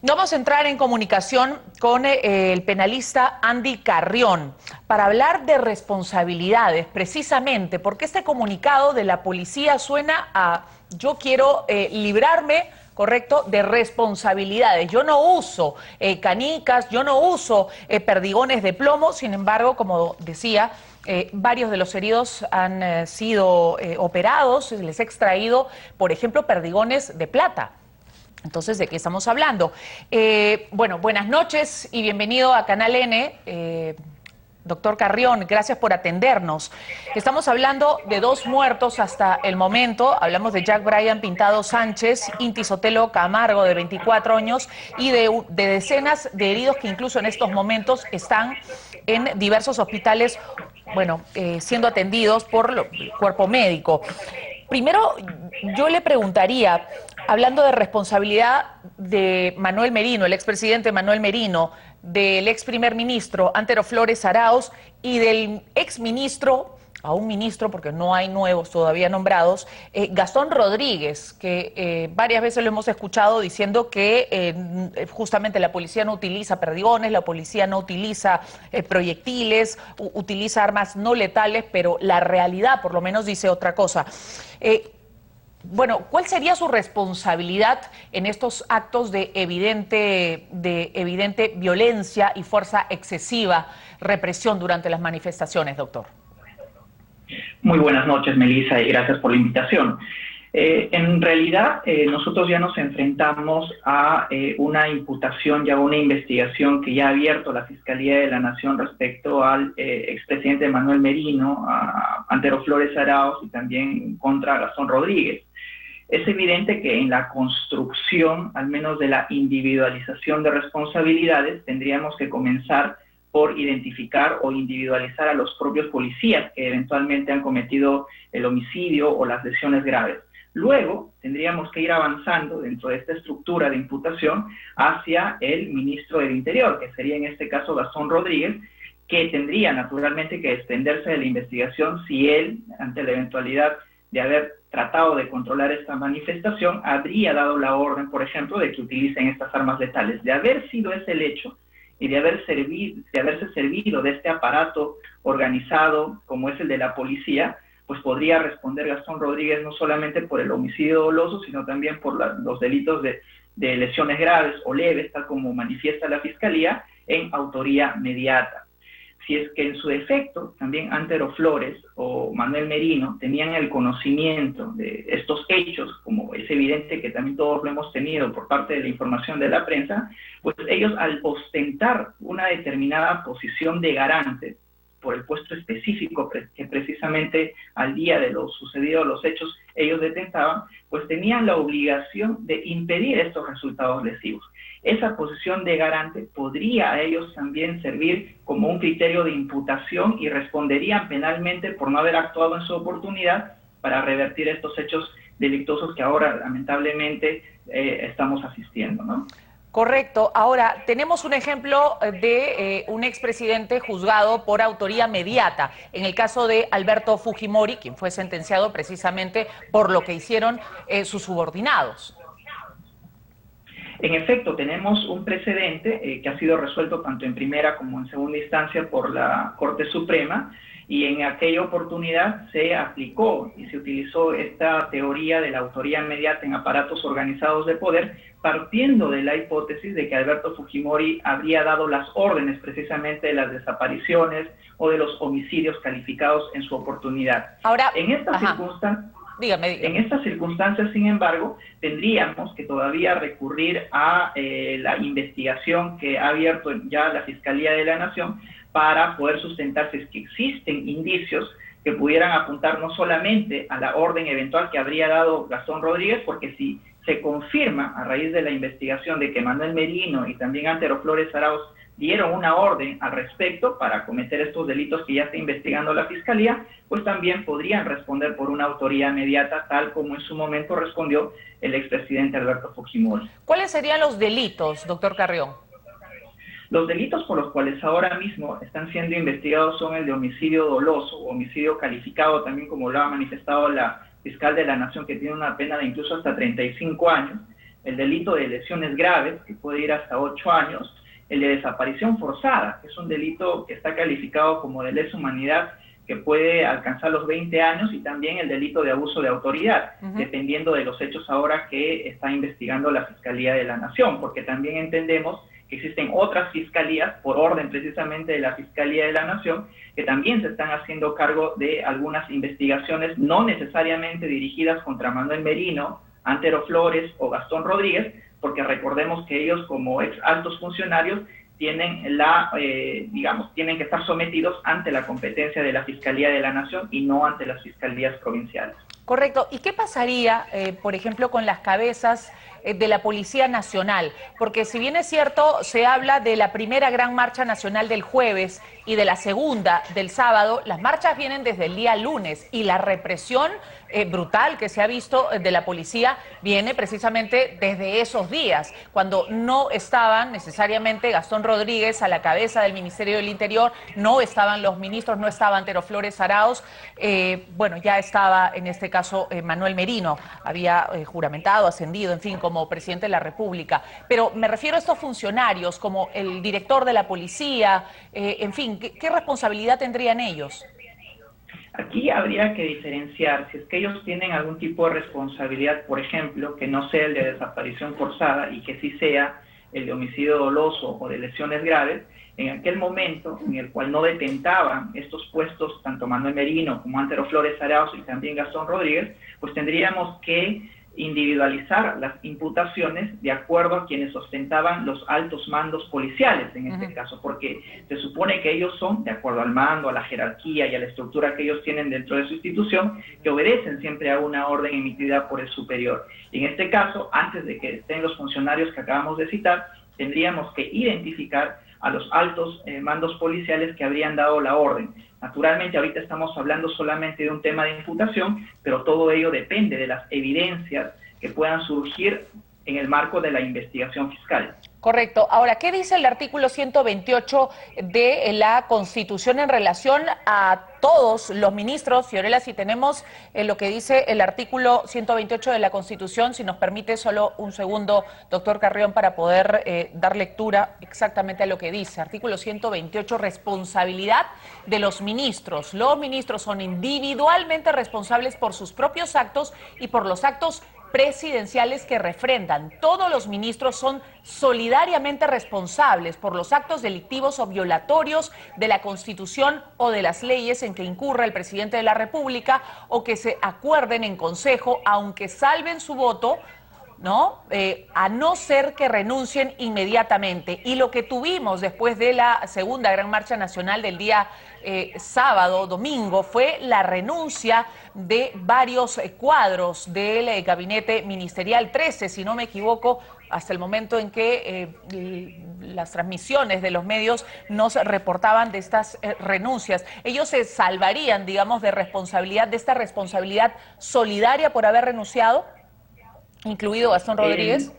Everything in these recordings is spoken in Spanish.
Vamos a entrar en comunicación con el penalista Andy Carrión para hablar de responsabilidades, precisamente porque este comunicado de la policía suena a yo quiero librarme, correcto, de responsabilidades. Yo no uso canicas, yo no uso perdigones de plomo, sin embargo, como decía, varios de los heridos han sido operados, se les ha extraído, por ejemplo, perdigones de plata. Entonces, ¿de qué estamos hablando? Bueno, buenas noches y bienvenido a Canal N. Doctor Carrión, gracias por atendernos. Estamos hablando de 2 muertos hasta el momento. Hablamos de Jack Brian Pintado Sánchez, Inti Sotelo Camargo, de 24 años, y de decenas de heridos que incluso en estos momentos están en diversos hospitales, bueno, siendo atendidos por el cuerpo médico. Primero, yo le preguntaría, hablando de responsabilidad de Manuel Merino, el expresidente Manuel Merino, del ex primer ministro Antero Flores Arauz y del ex ministro, a un ministro porque no hay nuevos todavía nombrados, Gastón Rodríguez, que varias veces lo hemos escuchado diciendo que justamente la policía no utiliza perdigones, la policía no utiliza proyectiles, utiliza armas no letales, pero la realidad por lo menos dice otra cosa. Bueno, ¿cuál sería su responsabilidad en estos actos de evidente violencia y fuerza excesiva, represión durante las manifestaciones, doctor? Muy buenas noches, Melissa, y gracias por la invitación. En realidad, nosotros ya nos enfrentamos a una imputación, ya una investigación que ya ha abierto la Fiscalía de la Nación respecto al expresidente Manuel Merino, a Antero Flores Arauz y también contra Gastón Rodríguez. Es evidente que en la construcción, al menos de la individualización de responsabilidades, tendríamos que comenzar por identificar o individualizar a los propios policías que eventualmente han cometido el homicidio o las lesiones graves. Luego, tendríamos que ir avanzando dentro de esta estructura de imputación hacia el ministro del Interior, que sería en este caso Gastón Rodríguez, que tendría naturalmente que desprenderse de la investigación si él, ante la eventualidad de haber tratado de controlar esta manifestación, habría dado la orden, por ejemplo, de que utilicen estas armas letales. De haber sido ese el hecho y de haberse servido de este aparato organizado como es el de la policía, pues podría responder Gastón Rodríguez no solamente por el homicidio doloso, sino también por los delitos de lesiones graves o leves, tal como manifiesta la Fiscalía, en autoría mediata. Si es que en su defecto también Antero Flores o Manuel Merino tenían el conocimiento de estos hechos, como es evidente que también todos lo hemos tenido por parte de la información de la prensa, pues ellos al ostentar una determinada posición de garante por el puesto específico que precisamente al día de lo sucedido los hechos ellos detentaban, pues tenían la obligación de impedir estos resultados lesivos. Esa posición de garante podría a ellos también servir como un criterio de imputación y responderían penalmente por no haber actuado en su oportunidad para revertir estos hechos delictuosos que ahora lamentablemente estamos asistiendo, ¿no? Correcto. Ahora, tenemos un ejemplo de un expresidente juzgado por autoría mediata, en el caso de Alberto Fujimori, quien fue sentenciado precisamente por lo que hicieron sus subordinados. En efecto, tenemos un precedente que ha sido resuelto tanto en primera como en segunda instancia por la Corte Suprema, y en aquella oportunidad se aplicó y se utilizó esta teoría de la autoría inmediata en aparatos organizados de poder, partiendo de la hipótesis de que Alberto Fujimori habría dado las órdenes precisamente de las desapariciones o de los homicidios calificados en su oportunidad. Ahora, en estas circunstancias, dígame. En estas circunstancias, sin embargo, tendríamos que todavía recurrir a la investigación que ha abierto ya la Fiscalía de la Nación para poder sustentar si es que existen indicios que pudieran apuntar no solamente a la orden eventual que habría dado Gastón Rodríguez, porque si se confirma a raíz de la investigación de que Manuel Merino y también Antero Flores Arauz dieron una orden al respecto para cometer estos delitos que ya está investigando la Fiscalía, pues también podrían responder por una autoría inmediata, tal como en su momento respondió el expresidente Alberto Fujimori. ¿Cuáles serían los delitos, doctor Carrión? Los delitos por los cuales ahora mismo están siendo investigados son el de homicidio doloso o homicidio calificado, también como lo ha manifestado la fiscal de la Nación, que tiene una pena de incluso hasta 35 años, el delito de lesiones graves, que puede ir hasta 8 años, el de desaparición forzada, que es un delito que está calificado como de lesa humanidad, que puede alcanzar los 20 años, y también el delito de abuso de autoridad, dependiendo de los hechos ahora que está investigando la Fiscalía de la Nación, porque también entendemos que existen otras fiscalías, por orden precisamente de la Fiscalía de la Nación, que también se están haciendo cargo de algunas investigaciones, no necesariamente dirigidas contra Manuel Merino, Antero Flores o Gastón Rodríguez, porque recordemos que ellos, como ex altos funcionarios, tienen tienen que estar sometidos ante la competencia de la Fiscalía de la Nación y no ante las fiscalías provinciales. Correcto. ¿Y qué pasaría, por ejemplo, con las cabezas de la Policía Nacional? Porque si bien es cierto, se habla de la primera gran marcha nacional del jueves y de la segunda del sábado, las marchas vienen desde el día lunes y la represión brutal que se ha visto de la policía viene precisamente desde esos días, cuando no estaban necesariamente Gastón Rodríguez a la cabeza del Ministerio del Interior, no estaban los ministros, no estaba Antero Flores Arauz, ya estaba en este caso Manuel Merino, había juramentado, ascendido, en fin, como presidente de la República. Pero me refiero a estos funcionarios, como el director de la policía, en fin, ¿qué responsabilidad tendrían ellos? Aquí habría que diferenciar si es que ellos tienen algún tipo de responsabilidad, por ejemplo, que no sea el de desaparición forzada y que sí sea el de homicidio doloso o de lesiones graves. En aquel momento en el cual no detentaban estos puestos tanto Manuel Merino como Antero Flores Arauz y también Gastón Rodríguez, pues tendríamos que individualizar las imputaciones de acuerdo a quienes ostentaban los altos mandos policiales en este caso, porque se supone que ellos son, de acuerdo al mando, a la jerarquía y a la estructura que ellos tienen dentro de su institución, que obedecen siempre a una orden emitida por el superior. Y en este caso, antes de que estén los funcionarios que acabamos de citar, tendríamos que identificar a los altos mandos policiales que habrían dado la orden. Naturalmente, ahorita estamos hablando solamente de un tema de imputación, pero todo ello depende de las evidencias que puedan surgir en el marco de la investigación fiscal. Correcto. Ahora, ¿qué dice el artículo 128 de la Constitución en relación a todos los ministros? Fiorella, si tenemos lo que dice el artículo 128 de la Constitución, si nos permite solo un segundo, doctor Carrión, para poder dar lectura exactamente a lo que dice. Artículo 128, responsabilidad de los ministros. Los ministros son individualmente responsables por sus propios actos y por los actos presidenciales que refrendan. Todos los ministros son solidariamente responsables por los actos delictivos o violatorios de la Constitución o de las leyes en que incurra el presidente de la República o que se acuerden en consejo, aunque salven su voto, ¿no? A no ser que renuncien inmediatamente. Y lo que tuvimos después de la segunda gran marcha nacional del día sábado, domingo, fue la renuncia de varios cuadros del gabinete ministerial, 13, si no me equivoco, hasta el momento en que las transmisiones de los medios nos reportaban de estas renuncias. Ellos se salvarían, digamos, de esta responsabilidad solidaria por haber renunciado, incluido Gastón Rodríguez.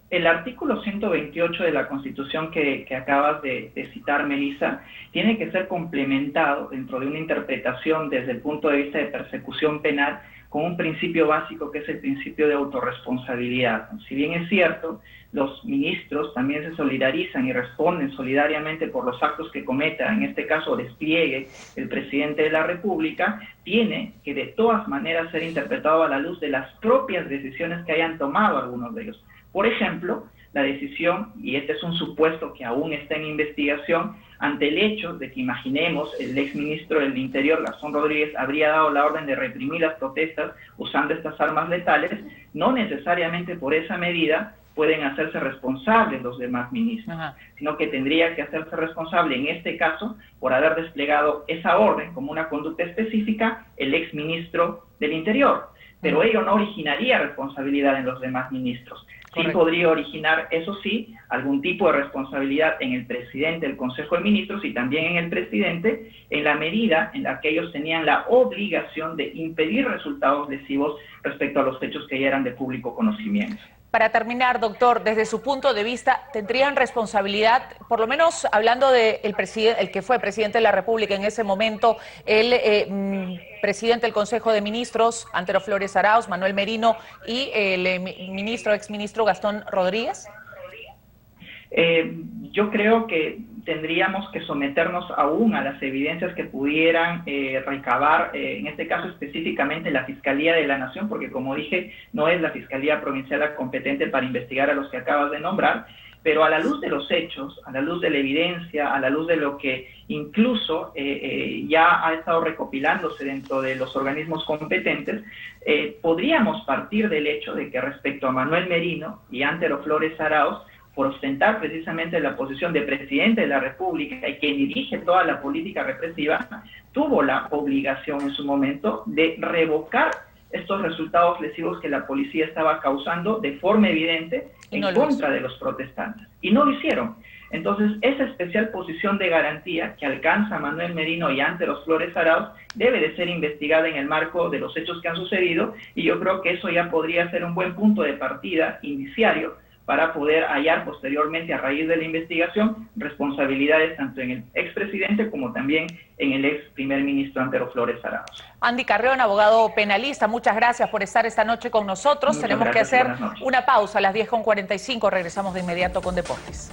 El artículo 128 de la Constitución que acabas de citar, Melissa, tiene que ser complementado dentro de una interpretación desde el punto de vista de persecución penal con un principio básico que es el principio de autorresponsabilidad. Si bien es cierto, los ministros también se solidarizan y responden solidariamente por los actos que cometa, en este caso despliegue el presidente de la República, tiene que de todas maneras ser interpretado a la luz de las propias decisiones que hayan tomado algunos de ellos. Por ejemplo, la decisión, y este es un supuesto que aún está en investigación, ante el hecho de que, imaginemos, el exministro del Interior, Gastón Rodríguez, habría dado la orden de reprimir las protestas usando estas armas letales, no necesariamente por esa medida pueden hacerse responsables los demás ministros, sino que tendría que hacerse responsable, en este caso, por haber desplegado esa orden como una conducta específica, el exministro del Interior. Pero ello no originaría responsabilidad en los demás ministros. Sí podría originar, eso sí, algún tipo de responsabilidad en el presidente del Consejo de Ministros y también en el presidente, en la medida en la que ellos tenían la obligación de impedir resultados lesivos respecto a los hechos que ya eran de público conocimiento. Para terminar, doctor, desde su punto de vista, ¿tendrían responsabilidad, por lo menos hablando del el que fue presidente de la República en ese momento, el presidente del Consejo de Ministros, Antero Flores Arauz, Manuel Merino, y el exministro Gastón Rodríguez? Yo creo que tendríamos que someternos aún a las evidencias que pudieran recabar, en este caso específicamente la Fiscalía de la Nación, porque como dije, no es la Fiscalía Provincial la competente para investigar a los que acabas de nombrar, pero a la luz de los hechos, a la luz de la evidencia, a la luz de lo que incluso ya ha estado recopilándose dentro de los organismos competentes, podríamos partir del hecho de que respecto a Manuel Merino y Antero Flores Arauz, por ostentar precisamente la posición de presidente de la República y quien dirige toda la política represiva, tuvo la obligación en su momento de revocar estos resultados lesivos que la policía estaba causando de forma evidente en contra de los protestantes. Y no lo hicieron. Entonces, esa especial posición de garantía que alcanza Manuel Merino y Antero Flores Arauz debe de ser investigada en el marco de los hechos que han sucedido, y yo creo que eso ya podría ser un buen punto de partida indiciario para poder hallar posteriormente, a raíz de la investigación, responsabilidades tanto en el expresidente como también en el ex primer ministro Antero Flores Arauz. Andy Carrión, abogado penalista, muchas gracias por estar esta noche con nosotros. Tenemos que hacer una pausa a las 10:45, regresamos de inmediato con Deportes.